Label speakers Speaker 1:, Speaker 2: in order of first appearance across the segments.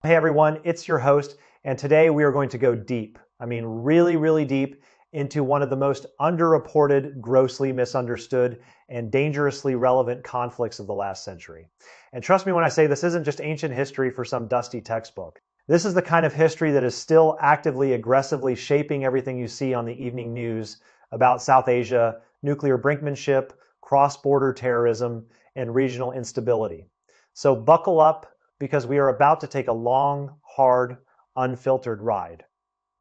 Speaker 1: Hey everyone, it's your host, and today we are going to go deep. Really, really deep into one of the most underreported, grossly misunderstood, and dangerously relevant conflicts of the last century. And trust me when I say this isn't just ancient history for some dusty textbook. This is the kind of history that is still actively, aggressively shaping everything you see on the evening news about South Asia, nuclear brinkmanship, cross-border terrorism, and regional instability. So buckle up, because we are about to take a long, hard, unfiltered ride.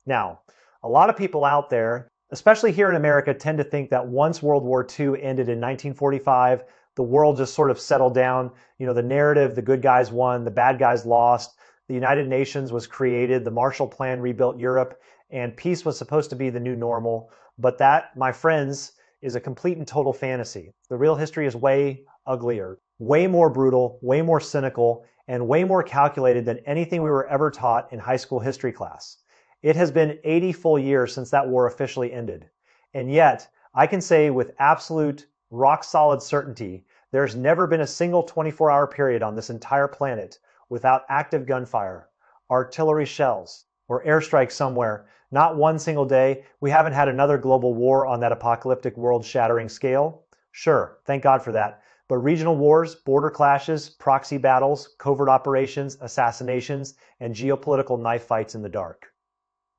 Speaker 1: Now, a lot of people out there, especially here in America, tend to think that once World War II ended in 1945, the world just sort of settled down. The narrative, the good guys won, the bad guys lost, the United Nations was created, the Marshall Plan rebuilt Europe, and peace was supposed to be the new normal. But that, my friends, is a complete and total fantasy. The real history is way uglier, way more brutal, way more cynical, and way more calculated than anything we were ever taught in high school history class. It has been 80 full years since that war officially ended. And yet, I can say with absolute rock-solid certainty, there's never been a single 24-hour period on this entire planet without active gunfire, artillery shells, or airstrikes somewhere. Not one single day. We haven't had another global war on that apocalyptic, world-shattering scale. Sure, thank God for that. But regional wars, border clashes, proxy battles, covert operations, assassinations, and geopolitical knife fights in the dark.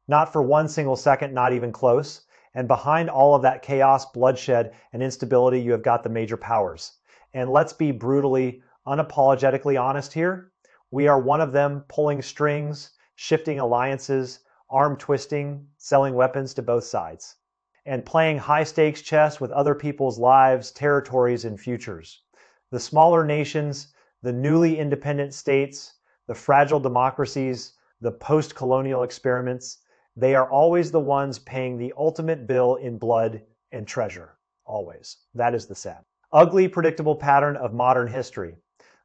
Speaker 1: Not for one single second, not even close. And behind all of that chaos, bloodshed, and instability, you have got the major powers. And let's be brutally, unapologetically honest here. We are one of them, pulling strings, shifting alliances, arm twisting, selling weapons to both sides, and playing high-stakes chess with other people's lives, territories, and futures. The smaller nations, the newly independent states, the fragile democracies, the post-colonial experiments, they are always the ones paying the ultimate bill in blood and treasure. Always. That is the sad, ugly, predictable pattern of modern history.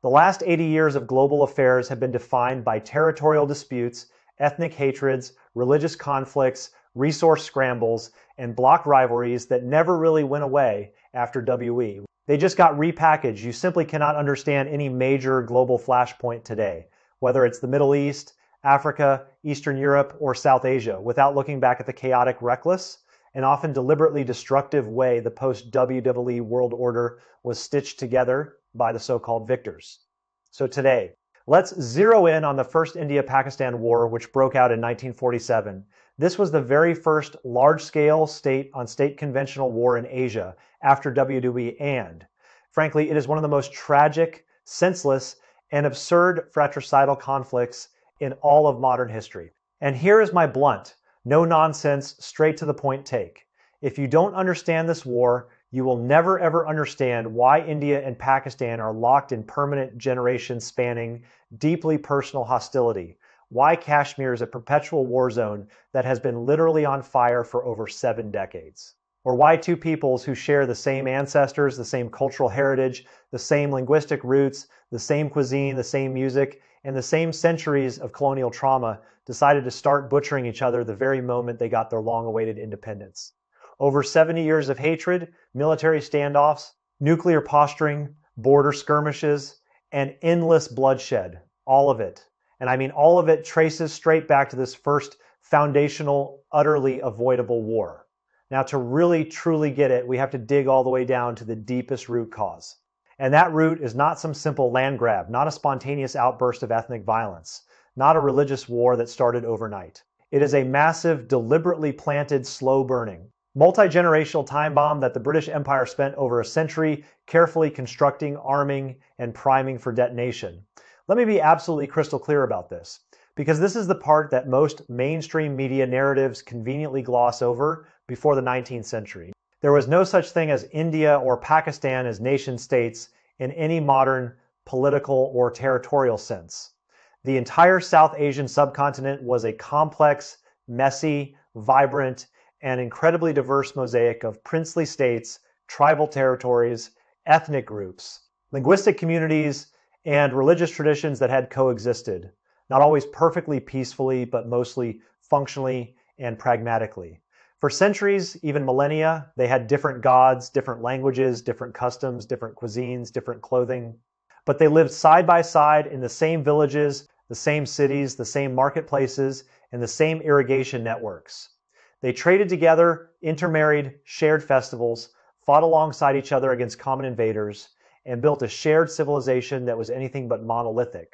Speaker 1: The last 80 years of global affairs have been defined by territorial disputes, ethnic hatreds, religious conflicts, resource scrambles, and bloc rivalries that never really went away after WE. They just got repackaged. You simply cannot understand any major global flashpoint today, whether it's the Middle East, Africa, Eastern Europe, or South Asia, without looking back at the chaotic, reckless, and often deliberately destructive way the post-WWE world order was stitched together by the so-called victors. So today, let's zero in on the first India-Pakistan War, which broke out in 1947. This was the very first large-scale state-on-state conventional war in Asia after WWE, and frankly, it is one of the most tragic, senseless, and absurd fratricidal conflicts in all of modern history. And here is my blunt, no-nonsense, straight-to-the-point take. If you don't understand this war, you will never ever understand why India and Pakistan are locked in permanent, generation-spanning, deeply personal hostility. Why Kashmir is a perpetual war zone that has been literally on fire for over 7 decades. Or why two peoples who share the same ancestors, the same cultural heritage, the same linguistic roots, the same cuisine, the same music, and the same centuries of colonial trauma decided to start butchering each other the very moment they got their long-awaited independence. Over 70 years of hatred, military standoffs, nuclear posturing, border skirmishes, and endless bloodshed. All of it. And I mean all of it traces straight back to this first foundational, utterly avoidable war. Now, to really, truly get it, we have to dig all the way down to the deepest root cause. And that root is not some simple land grab, not a spontaneous outburst of ethnic violence, not a religious war that started overnight. It is a massive, deliberately planted, slow burning, multi-generational time bomb that the British Empire spent over a century carefully constructing, arming, and priming for detonation. Let me be absolutely crystal clear about this, because this is the part that most mainstream media narratives conveniently gloss over before the 19th century. There was no such thing as India or Pakistan as nation states in any modern political or territorial sense. The entire South Asian subcontinent was a complex, messy, vibrant, and incredibly diverse mosaic of princely states, tribal territories, ethnic groups, linguistic communities, and religious traditions that had coexisted, not always perfectly peacefully, but mostly functionally and pragmatically. For centuries, even millennia, they had different gods, different languages, different customs, different cuisines, different clothing, but they lived side by side in the same villages, the same cities, the same marketplaces, and the same irrigation networks. They traded together, intermarried, shared festivals, fought alongside each other against common invaders, and built a shared civilization that was anything but monolithic.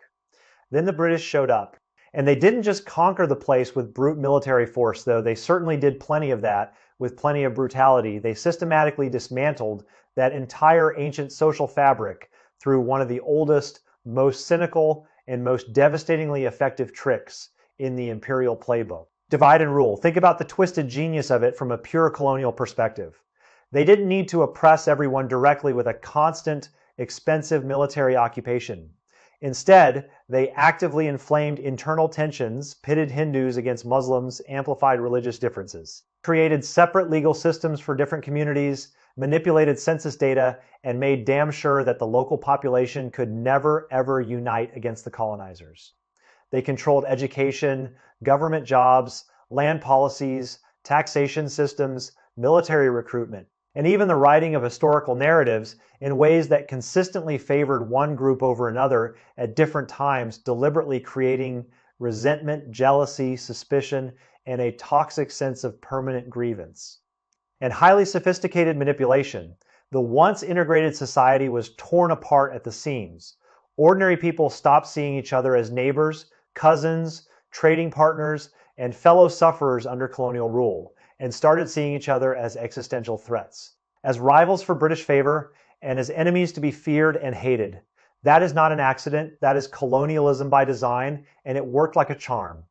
Speaker 1: Then the British showed up. And they didn't just conquer the place with brute military force, though they certainly did plenty of that with plenty of brutality. They systematically dismantled that entire ancient social fabric through one of the oldest, most cynical, and most devastatingly effective tricks in the imperial playbook. Divide and rule. Think about the twisted genius of it from a pure colonial perspective. They didn't need to oppress everyone directly with a constant, expensive military occupation. Instead, they actively inflamed internal tensions, pitted Hindus against Muslims, amplified religious differences, created separate legal systems for different communities, manipulated census data, and made damn sure that the local population could never, ever unite against the colonizers. They controlled education, government jobs, land policies, taxation systems, military recruitment, and even the writing of historical narratives in ways that consistently favored one group over another at different times, deliberately creating resentment, jealousy, suspicion, and a toxic sense of permanent grievance. And highly sophisticated manipulation. The once integrated society was torn apart at the seams. Ordinary people stopped seeing each other as neighbors, cousins, trading partners, and fellow sufferers under colonial rule, and started seeing each other as existential threats, as rivals for British favor, and as enemies to be feared and hated. That is not an accident. That is colonialism by design, and it worked like a charm.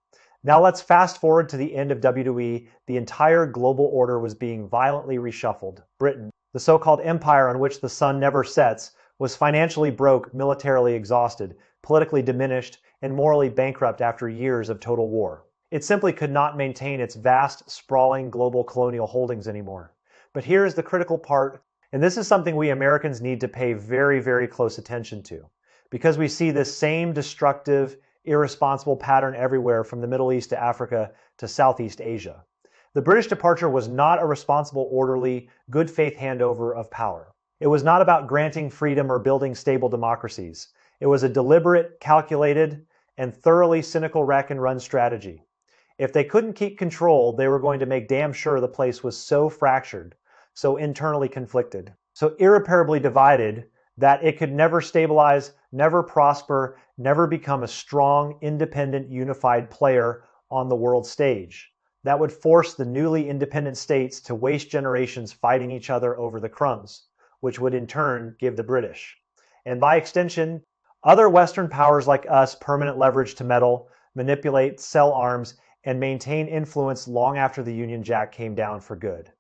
Speaker 1: Now let's fast forward to the end of WWE. The entire global order was being violently reshuffled. Britain, the so-called empire on which the sun never sets, was financially broke, militarily exhausted, politically diminished, and morally bankrupt after years of total war. It simply could not maintain its vast, sprawling global colonial holdings anymore. But here is the critical part, and this is something we Americans need to pay very, very close attention to, because we see this same destructive, irresponsible pattern everywhere from the Middle East to Africa to Southeast Asia. The British departure was not a responsible, orderly, good faith handover of power. It was not about granting freedom or building stable democracies. It was a deliberate, calculated, and thoroughly cynical wreck and run strategy. If they couldn't keep control, they were going to make damn sure the place was so fractured, so internally conflicted, so irreparably divided that it could never stabilize, never prosper, never become a strong, independent, unified player on the world stage. That would force the newly independent states to waste generations fighting each other over the crumbs, which would in turn give the British, and by extension, other Western powers like us, permanent leverage to meddle, manipulate, sell arms, and maintain influence long after the Union Jack came down for good.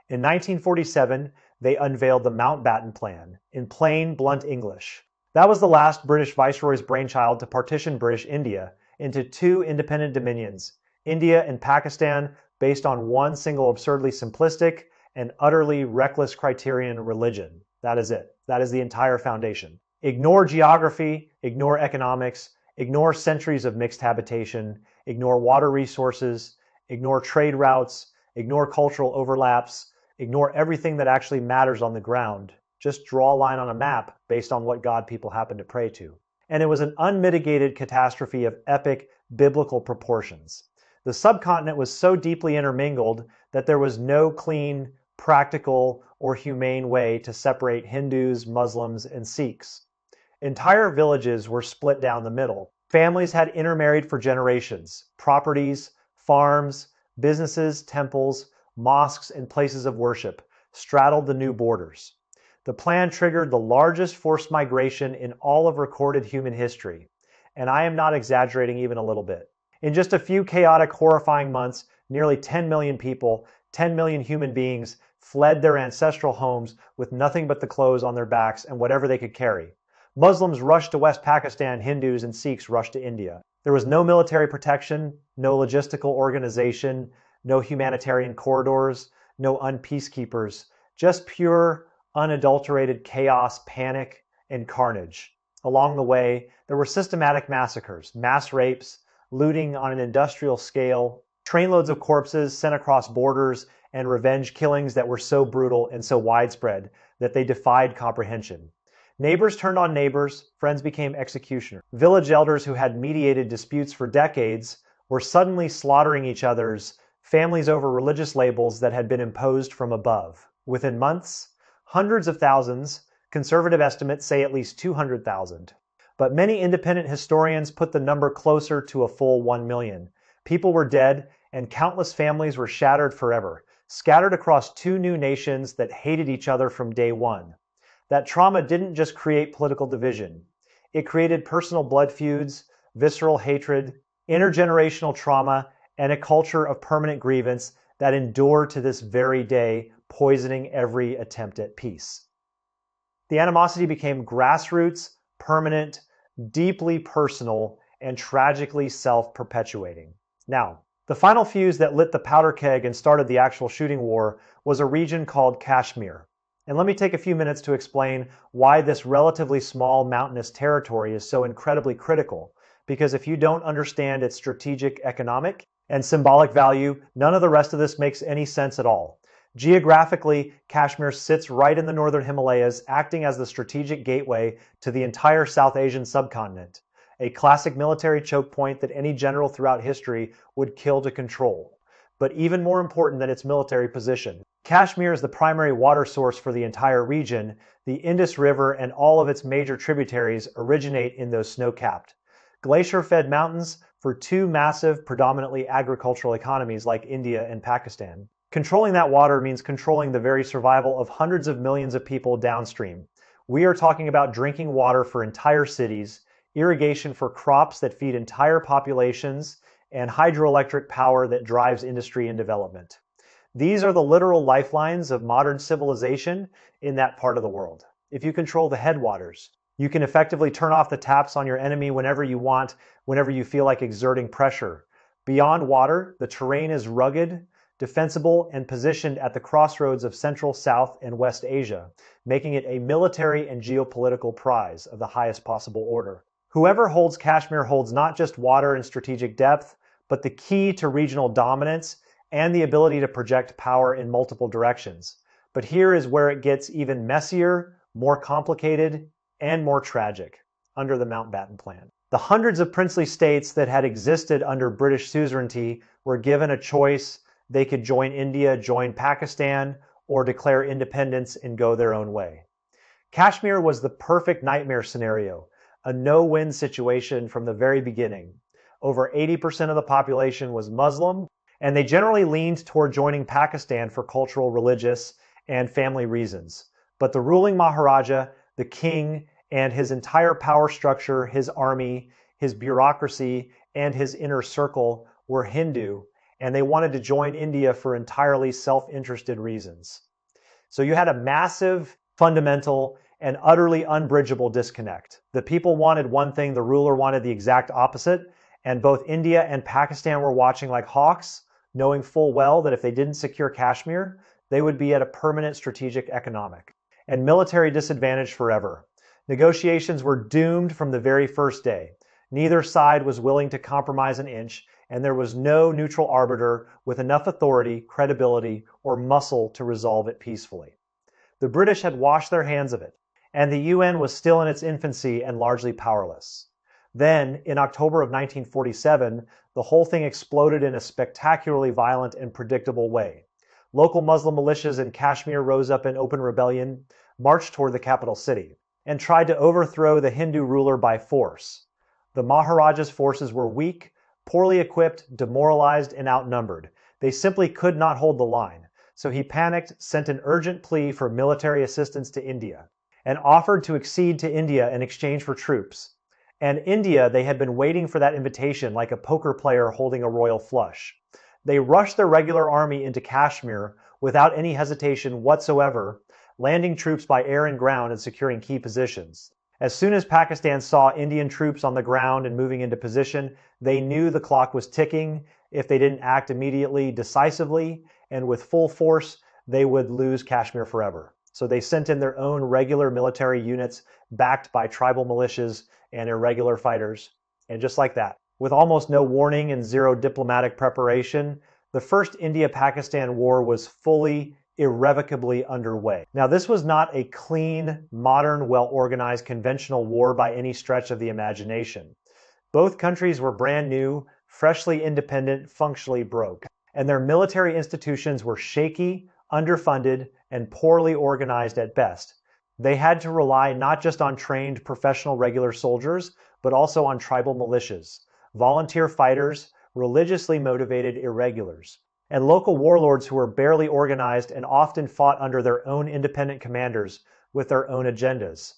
Speaker 1: In 1947, they unveiled the Mountbatten Plan, in plain, blunt English. That was the last British viceroy's brainchild to partition British India into two independent dominions, India and Pakistan, based on one single absurdly simplistic and utterly reckless criterion: religion. That is it. That is the entire foundation. Ignore geography, ignore economics, ignore centuries of mixed habitation, ignore water resources, ignore trade routes, ignore cultural overlaps, ignore everything that actually matters on the ground. Just draw a line on a map based on what God people happen to pray to. And it was an unmitigated catastrophe of epic biblical proportions. The subcontinent was so deeply intermingled that there was no clean, practical, or humane way to separate Hindus, Muslims, and Sikhs. Entire villages were split down the middle. Families had intermarried for generations. Properties, farms, businesses, temples, mosques, and places of worship straddled the new borders. The plan triggered the largest forced migration in all of recorded human history, and I am not exaggerating even a little bit. In just a few chaotic, horrifying months, nearly 10 million people, 10 million human beings, fled their ancestral homes with nothing but the clothes on their backs and whatever they could carry. Muslims rushed to West Pakistan, Hindus and Sikhs rushed to India. There was no military protection, no logistical organization, no humanitarian corridors, no unpeacekeepers, just pure, unadulterated chaos, panic, and carnage. Along the way, there were systematic massacres, mass rapes, looting on an industrial scale, trainloads of corpses sent across borders, and revenge killings that were so brutal and so widespread that they defied comprehension. Neighbors turned on neighbors, friends became executioners. Village elders who had mediated disputes for decades were suddenly slaughtering each other's families over religious labels that had been imposed from above. Within months, hundreds of thousands, conservative estimates say at least 200,000. But many independent historians put the number closer to a full 1 million. People were dead, and countless families were shattered forever, scattered across two new nations that hated each other from day one. That trauma didn't just create political division. It created personal blood feuds, visceral hatred, intergenerational trauma, and a culture of permanent grievance that endure to this very day, poisoning every attempt at peace. The animosity became grassroots, permanent, deeply personal, and tragically self-perpetuating. Now, the final fuse that lit the powder keg and started the actual shooting war was a region called Kashmir. And let me take a few minutes to explain why this relatively small mountainous territory is so incredibly critical. Because if you don't understand its strategic, economic, and symbolic value, none of the rest of this makes any sense at all. Geographically, Kashmir sits right in the northern Himalayas, acting as the strategic gateway to the entire South Asian subcontinent, a classic military choke point that any general throughout history would kill to control. But even more important than its military position, Kashmir is the primary water source for the entire region. The Indus River and all of its major tributaries originate in those snow-capped, glacier-fed mountains for two massive, predominantly agricultural economies like India and Pakistan. Controlling that water means controlling the very survival of hundreds of millions of people downstream. We are talking about drinking water for entire cities, irrigation for crops that feed entire populations, and hydroelectric power that drives industry and development. These are the literal lifelines of modern civilization in that part of the world. If you control the headwaters, you can effectively turn off the taps on your enemy whenever you want, whenever you feel like exerting pressure. Beyond water, the terrain is rugged, defensible, and positioned at the crossroads of Central, South, and West Asia, making it a military and geopolitical prize of the highest possible order. Whoever holds Kashmir holds not just water and strategic depth, but the key to regional dominance and the ability to project power in multiple directions. But here is where it gets even messier, more complicated, and more tragic under the Mountbatten Plan. The hundreds of princely states that had existed under British suzerainty were given a choice. They could join India, join Pakistan, or declare independence and go their own way. Kashmir was the perfect nightmare scenario, a no-win situation from the very beginning. Over 80% of the population was Muslim, and they generally leaned toward joining Pakistan for cultural, religious, and family reasons. But the ruling Maharaja, the king, and his entire power structure, his army, his bureaucracy, and his inner circle were Hindu, and they wanted to join India for entirely self-interested reasons. So you had a massive, fundamental, and utterly unbridgeable disconnect. The people wanted one thing, the ruler wanted the exact opposite, and both India and Pakistan were watching like hawks, knowing full well that if they didn't secure Kashmir, they would be at a permanent strategic, economic, and military disadvantage forever. Negotiations were doomed from the very first day. Neither side was willing to compromise an inch, and there was no neutral arbiter with enough authority, credibility, or muscle to resolve it peacefully. The British had washed their hands of it, and the UN was still in its infancy and largely powerless. Then, in October of 1947, the whole thing exploded in a spectacularly violent and predictable way. Local Muslim militias in Kashmir rose up in open rebellion, marched toward the capital city, and tried to overthrow the Hindu ruler by force. The Maharaja's forces were weak, poorly equipped, demoralized, and outnumbered. They simply could not hold the line. So he panicked, sent an urgent plea for military assistance to India, and offered to accede to India in exchange for troops. And India, they had been waiting for that invitation like a poker player holding a royal flush. They rushed their regular army into Kashmir without any hesitation whatsoever, landing troops by air and ground and securing key positions. As soon as Pakistan saw Indian troops on the ground and moving into position, they knew the clock was ticking. If they didn't act immediately, decisively, and with full force, they would lose Kashmir forever. So they sent in their own regular military units backed by tribal militias and irregular fighters. And just like that, with almost no warning and zero diplomatic preparation, the first India-Pakistan war was fully, irrevocably underway. Now, this was not a clean, modern, well-organized, conventional war by any stretch of the imagination. Both countries were brand new, freshly independent, functionally broke, and their military institutions were shaky, underfunded, and poorly organized at best. They had to rely not just on trained professional regular soldiers, but also on tribal militias, volunteer fighters, religiously motivated irregulars, and local warlords who were barely organized and often fought under their own independent commanders with their own agendas.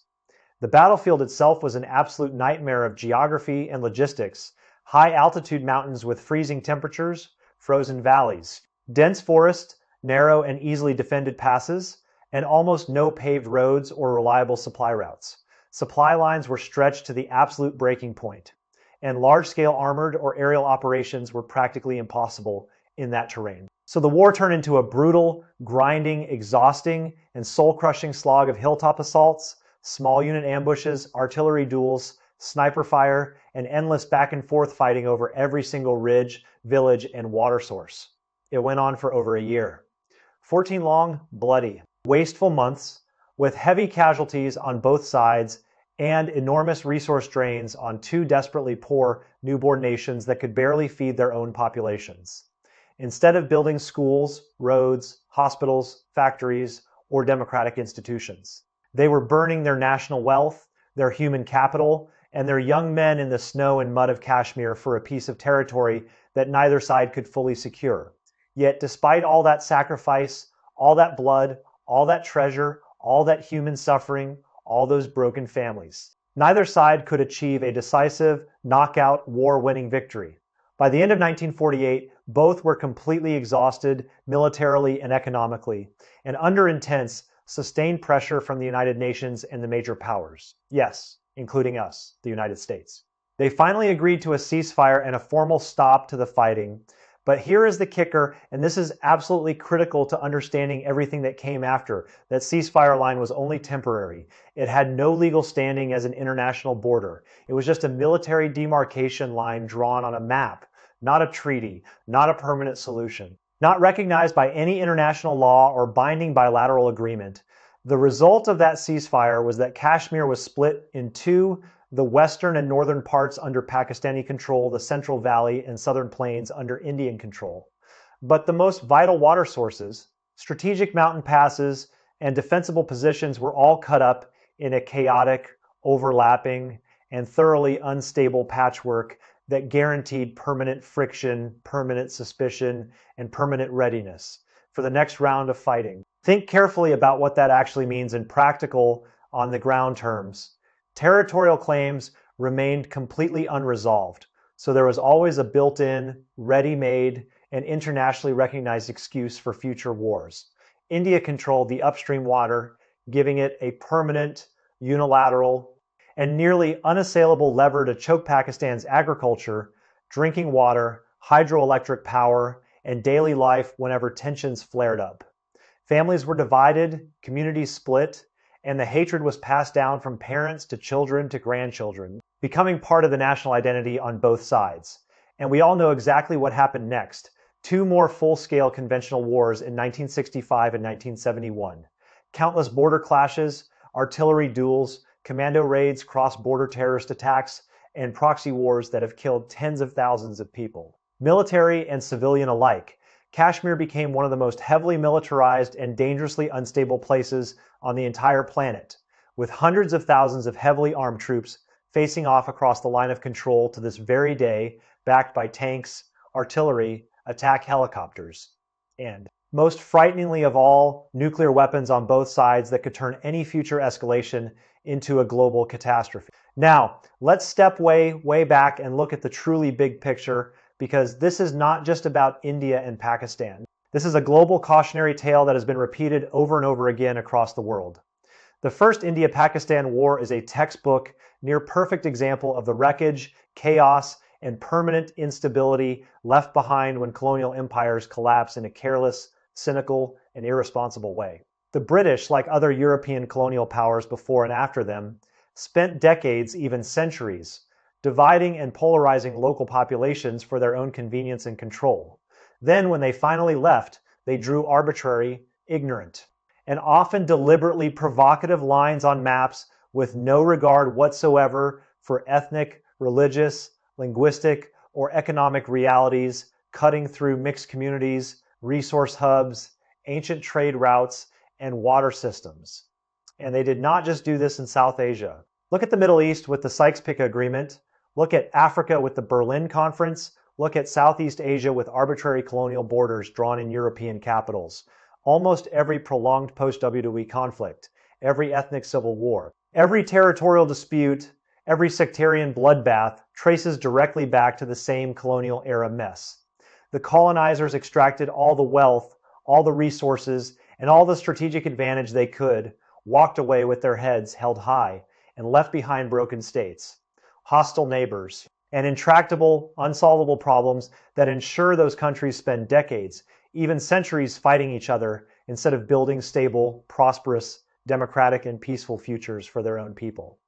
Speaker 1: The battlefield itself was an absolute nightmare of geography and logistics: high altitude mountains with freezing temperatures, frozen valleys, dense forests, narrow and easily defended passes, and almost no paved roads or reliable supply routes. Supply lines were stretched to the absolute breaking point, and large-scale armored or aerial operations were practically impossible in that terrain. So the war turned into a brutal, grinding, exhausting, and soul-crushing slog of hilltop assaults, small unit ambushes, artillery duels, sniper fire, and endless back-and-forth fighting over every single ridge, village, and water source. It went on for over a year. 14 long, bloody, wasteful months with heavy casualties on both sides and enormous resource drains on two desperately poor newborn nations that could barely feed their own populations. Instead of building schools, roads, hospitals, factories, or democratic institutions, they were burning their national wealth, their human capital, and their young men in the snow and mud of Kashmir for a piece of territory that neither side could fully secure. Yet despite all that sacrifice, all that blood, all that treasure, all that human suffering, all those broken families, neither side could achieve a decisive, knockout, war-winning victory. By the end of 1948, both were completely exhausted militarily and economically, and under intense, sustained pressure from the United Nations and the major powers. Yes, including us, the United States. They finally agreed to a ceasefire and a formal stop to the fighting. But here is the kicker, and this is absolutely critical to understanding everything that came after. That ceasefire line was only temporary. It had no legal standing as an international border. It was just a military demarcation line drawn on a map, not a treaty, not a permanent solution, not recognized by any international law or binding bilateral agreement. The result of that ceasefire was that Kashmir was split in two: the western and northern parts under Pakistani control, the Central Valley and southern plains under Indian control. But the most vital water sources, strategic mountain passes, and defensible positions were all cut up in a chaotic, overlapping, and thoroughly unstable patchwork that guaranteed permanent friction, permanent suspicion, and permanent readiness for the next round of fighting. Think carefully about what that actually means in practical, on-the-ground terms. Territorial claims remained completely unresolved, so there was always a built-in, ready-made, and internationally recognized excuse for future wars. India controlled the upstream water, giving it a permanent, unilateral, and nearly unassailable lever to choke Pakistan's agriculture, drinking water, hydroelectric power, and daily life whenever tensions flared up. Families were divided, communities split, and the hatred was passed down from parents to children to grandchildren, becoming part of the national identity on both sides. And we all know exactly what happened next: two more full-scale conventional wars in 1965 and 1971. Countless border clashes, artillery duels, commando raids, cross-border terrorist attacks, and proxy wars that have killed tens of thousands of people. Military and civilian alike, Kashmir became one of the most heavily militarized and dangerously unstable places on the entire planet, with hundreds of thousands of heavily armed troops facing off across the line of control to this very day, backed by tanks, artillery, attack helicopters, and, most frighteningly of all, nuclear weapons on both sides that could turn any future escalation into a global catastrophe. Now, let's step way back and look at the truly big picture, because this is not just about India and Pakistan. This is a global cautionary tale that has been repeated over and over again across the world. The first India-Pakistan war is a textbook, near-perfect example of the wreckage, chaos, and permanent instability left behind when colonial empires collapse in a careless, cynical, and irresponsible way. The British, like other European colonial powers before and after them, spent decades, even centuries, dividing and polarizing local populations for their own convenience and control. Then, when they finally left, they drew arbitrary, ignorant, and often deliberately provocative lines on maps with no regard whatsoever for ethnic, religious, linguistic, or economic realities, cutting through mixed communities, resource hubs, ancient trade routes, and water systems. And they did not just do this in South Asia. Look at the Middle East with the Sykes-Picot Agreement. Look at Africa with the Berlin Conference. Look at Southeast Asia with arbitrary colonial borders drawn in European capitals. Almost every prolonged post-WWE conflict, every ethnic civil war, every territorial dispute, every sectarian bloodbath traces directly back to the same colonial era mess. The colonizers extracted all the wealth, all the resources, and all the strategic advantage they could, walked away with their heads held high, and left behind broken states, hostile neighbors, and intractable, unsolvable problems that ensure those countries spend decades, even centuries fighting each other instead of building stable, prosperous, democratic, and peaceful futures for their own people.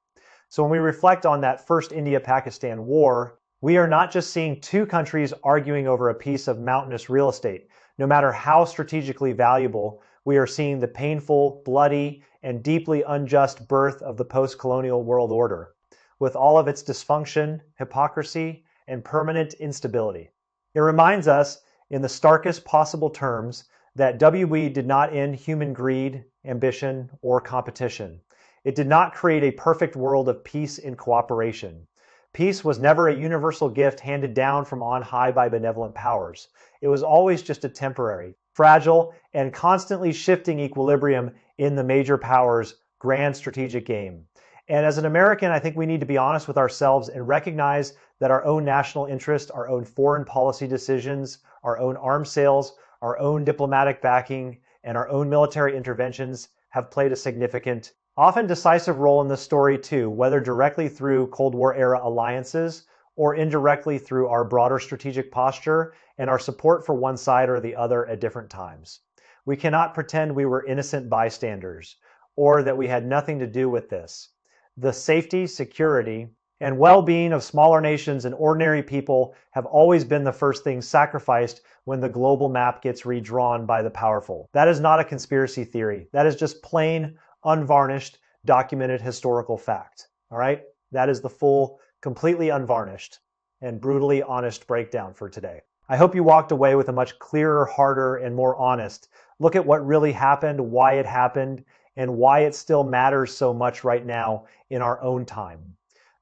Speaker 1: So when we reflect on that first India-Pakistan war, we are not just seeing two countries arguing over a piece of mountainous real estate. No matter how strategically valuable, we are seeing the painful, bloody, and deeply unjust birth of the post-colonial world order, with all of its dysfunction, hypocrisy, and permanent instability. It reminds us, in the starkest possible terms, that WE did not end human greed, ambition, or competition. It did not create a perfect world of peace and cooperation. Peace was never a universal gift handed down from on high by benevolent powers. It was always just a temporary, fragile, and constantly shifting equilibrium in the major powers' grand strategic game. And as an American, I think we need to be honest with ourselves and recognize that our own national interest, our own foreign policy decisions, our own arms sales, our own diplomatic backing, and our own military interventions have played a significant, often decisive role in this story too, whether directly through Cold War-era alliances or indirectly through our broader strategic posture and our support for one side or the other at different times. We cannot pretend we were innocent bystanders or that we had nothing to do with this. The safety, security, and well-being of smaller nations and ordinary people have always been the first things sacrificed when the global map gets redrawn by the powerful. That is not a conspiracy theory. That is just plain, unvarnished, documented historical fact. All right? That is the full, completely unvarnished and brutally honest breakdown for today. I hope you walked away with a much clearer, harder, and more honest look at what really happened, why it happened, and why it still matters so much right now in our own time.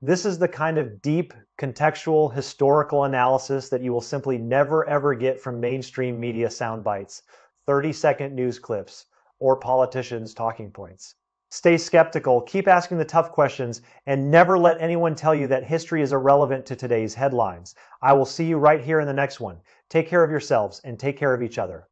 Speaker 1: This is the kind of deep, contextual, historical analysis that you will simply never ever get from mainstream media sound bites, 30-second news clips, or politicians' talking points. Stay skeptical, keep asking the tough questions, and never let anyone tell you that history is irrelevant to today's headlines. I will see you right here in the next one. Take care of yourselves and take care of each other.